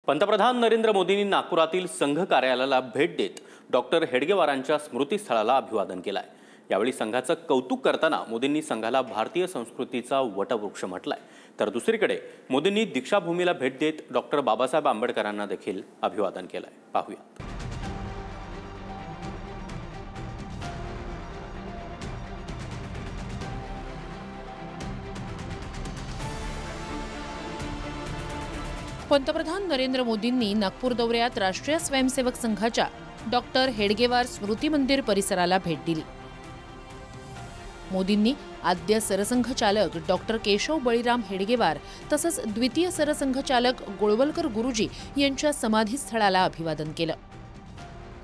पंतप्रधान नरेंद्र मोदींनी नागपुरातील संघ कार्यालयाला भेट देत डॉक्टर हेडगेवारांच्या स्मृतीस्थळाला अभिवादन केलंय। यावेळी संघाचं कौतुक करताना मोदींनी संघाला भारतीय संस्कृतीचा वटवृक्ष म्हटलाय, तर दुसरीकडे मोदींनी दीक्षाभूमीला भेट देत डॉक्टर बाबासाहेब आंबेडकरांना देखील अभिवादन केलंय। पाहूया। पंतप्रधान नरेंद्र मोदींनी नागपूर दौऱ्यात राष्ट्रीय स्वयंसेवक संघाच्या डॉक्टर हेडगेवार स्मृती मंदिर परिसराला भेट दिली। मोदींनी आद्य सरसंघचालक डॉक्टर केशव बळीराम हेडगेवार तसंच द्वितीय सरसंघचालक गोळवलकर गुरुजी यांच्या समाधीस्थळाला अभिवादन केलं।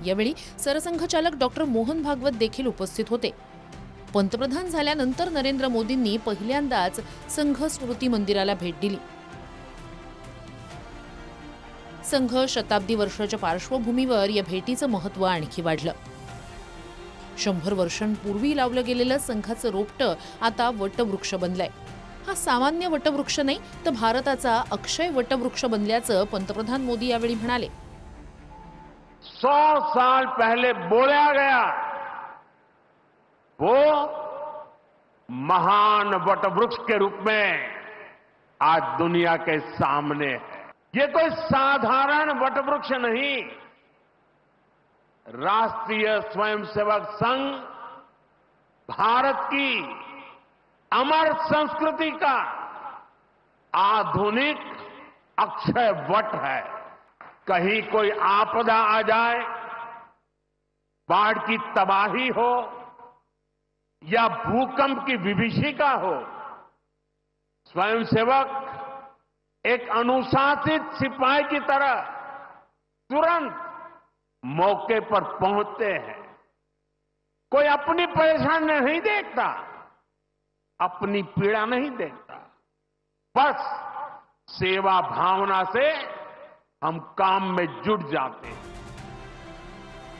यावेळी सरसंघचालक डॉक्टर मोहन भागवत देखील उपस्थित होते। पंतप्रधान झाल्यानंतर नरेंद्र मोदींनी पहिल्यांदाच संघ स्मृती मंदिराला भेट दिली। संघ शताब्दी वर्षाच्या पार्श्वभूमीवर या भेटीचं महत्त्व आणखी वाढलं। 100 वर्षांपूर्वी लावलं गेलेलं संघाचं रोपटं आता वटवृक्ष बनलंय। हा सामान्य वटवृक्ष नाही, तर भारताचा अक्षय वटवृक्ष बनल्याचं पंतप्रधान मोदी यावेळी म्हणाले। 100 साल पहले बोला गया वो महान वटवृक्ष के रूप में आज दुनिया के सामने है। ये कोई साधारण वटवृक्ष नहीं, राष्ट्रीय स्वयंसेवक संघ भारत की अमर संस्कृति का आधुनिक अक्षय वट है। कहीं कोई आपदा आ जाए, बाढ़ की तबाही हो या भूकंप की विभीषिका हो, स्वयंसेवक एक अनुशासित सिपाही की तरह तुरंत मौके पर पहुंचते हैं। कोई अपनी परेशानी नहीं देखता, अपनी पीड़ा नहीं देखता, बस सेवा भावना से हम काम में जुट जाते हैं।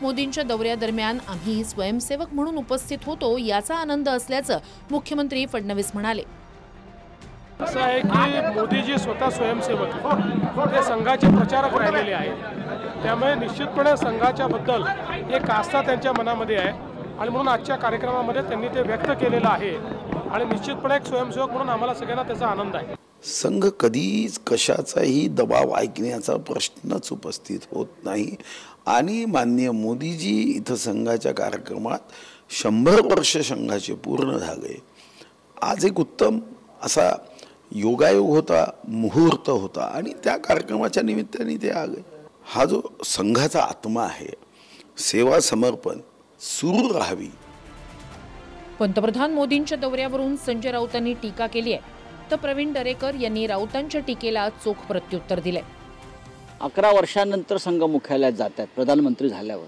मोदींच्या दौऱ्यादरम्यान आम्ही स्वयंसेवक म्हणून उपस्थित होतो, याचा आनंद असल्याचं मुख्यमंत्री फडणवीस म्हणाले। असं आहे की मोदीजी स्वतः स्वयंसेवक ते संघाचे प्रचारक राहिलेले आहेत, त्यामुळे निश्चितपणे संघाच्या बद्दल एक आस्था त्यांच्या मनामध्ये आहे आणि म्हणून आजच्या कार्यक्रमामध्ये त्यांनी ते व्यक्त केलेलं आहे आणि निश्चितपणे एक स्वयंसेवक म्हणून आम्हाला सगळ्यांना त्याचा आनंद आहे। संघ कधीच कशाचाही दबाव ऐकण्याचा प्रश्नच उपस्थित होत नाही आणि माननीय मोदीजी इथं संघाच्या कार्यक्रमात 100 वर्ष संघाचे पूर्ण झाले। आज एक उत्तम असा योगायोग होता, मुहूर्त होता आणि त्या कार्यक्रमाच्या निमित्ताने ते आले। हा जो संघाचा आत्मा आहे, सेवा समर्पण सुरू राहावी। पंतप्रधान मोदींच्या दौऱ्यावरून संजय राऊतांनी टीका केली आहे, तर प्रवीण दरेकर यांनी राऊतांच्या टीकेला चोख प्रत्युत्तर दिले। 11 वर्षांनंतर संघ मुख्यालयात जातात प्रधानमंत्री झाल्यावर,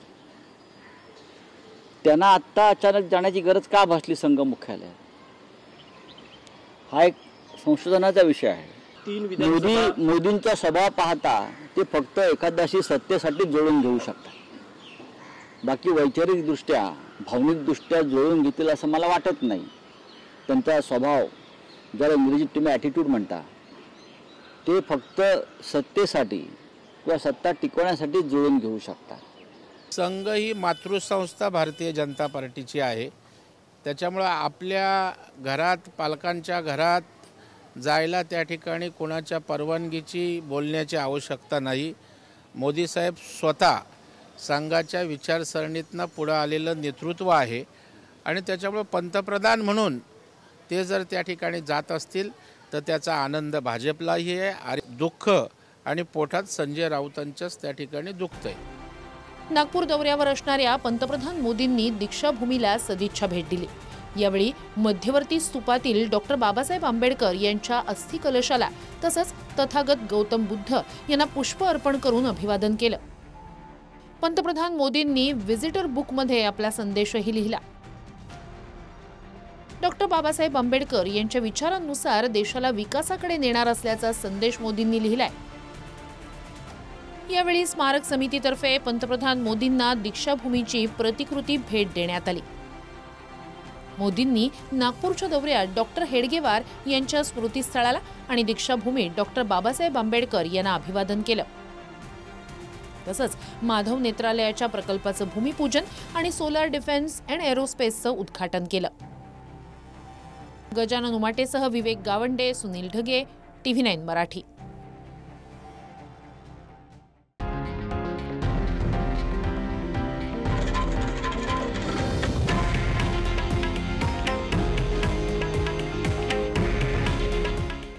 त्यांना आता अचानक जाण्याची गरज का भासली संघ मुख्यालयात? हा एक संशोधनाचा विषय आहे। मोदींच्या सभा पाहता ते फक्त एखाद्याशी सत्तेसाठी जोडून घेऊ शकतात, बाकी वैचारिकदृष्ट्या भावनिकदृष्ट्या जोडून घेतील असं मला वाटत नाही। त्यांचा स्वभाव, ज्याला इंग्रजीत तुम्ही ॲटिट्यूड म्हणता, ते फक्त सत्तेसाठी किंवा सत्ता टिकवण्यासाठी जोडून घेऊ शकतात। संघ ही मातृसंस्था भारतीय जनता पार्टीची आहे, त्याच्यामुळे आपल्या घरात, पालकांच्या घरात जायला त्या ठिकाणी कोणाच्या परवानगीची बोलण्याची आवश्यकता नाही। मोदी साहेब स्वतः संघाच्या विचारसरणीतनं पुढे आलेलं नेतृत्व आहे आणि त्याच्यामुळे पंतप्रधान म्हणून ते जर त्या ठिकाणी जात असतील तर त्याचा आनंद भाजपलाही आहे आणि दुःख आणि पोटात संजय राऊतांच्याच त्या ठिकाणी दुखतंय। नागपूर दौऱ्यावर असणाऱ्या पंतप्रधान मोदींनी दीक्षाभूमीला सदिच्छा भेट दिली। यावेळी मध्यवर्ती स्तूपातील डॉक्टर बाबासाहेब आंबेडकर यांच्या अस्थि कलशाला तसंच तथागत गौतम बुद्ध यांना पुष्प अर्पण करून अभिवादन केलं। पंतप्रधान मोदींनी व्हिजिटर बुकमध्ये आपला संदेशही लिहिला। डॉक्टर बाबासाहेब आंबेडकर यांच्या विचारांनुसार देशाला विकासाकडे नेणार असल्याचा संदेश मोदींनी लिहिलाय। यावेळी स्मारक समितीतर्फे पंतप्रधान मोदींना दीक्षाभूमीची प्रतिकृती भेट देण्यात आली। मोदींनी नागपूरच्या दौऱ्यात डॉक्टर हेडगेवार यांच्या स्मृतीस्थळाला आणि दीक्षाभूमीत डॉक्टर बाबासाहेब आंबेडकर यांना अभिवादन केलं। तसंच माधव नेत्रालयाच्या प्रकल्पाचं भूमिपूजन आणि सोलार डिफेन्स अँड एरोस्पेसचं उद्घाटन केलं. गजानन उमाटेसह विवेक गावंडे, सुनील ढगे, TV9 मराठी.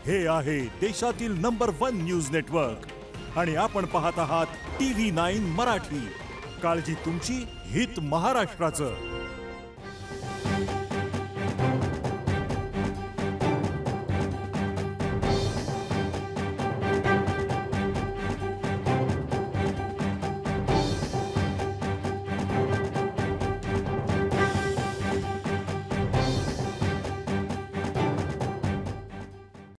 हे आहे देशातील नंबर 1 न्यूज नेटवर्क आणि आपण पाहत आहात TV9 मराठी. काळजी तुमची, हित महाराष्ट्राचं.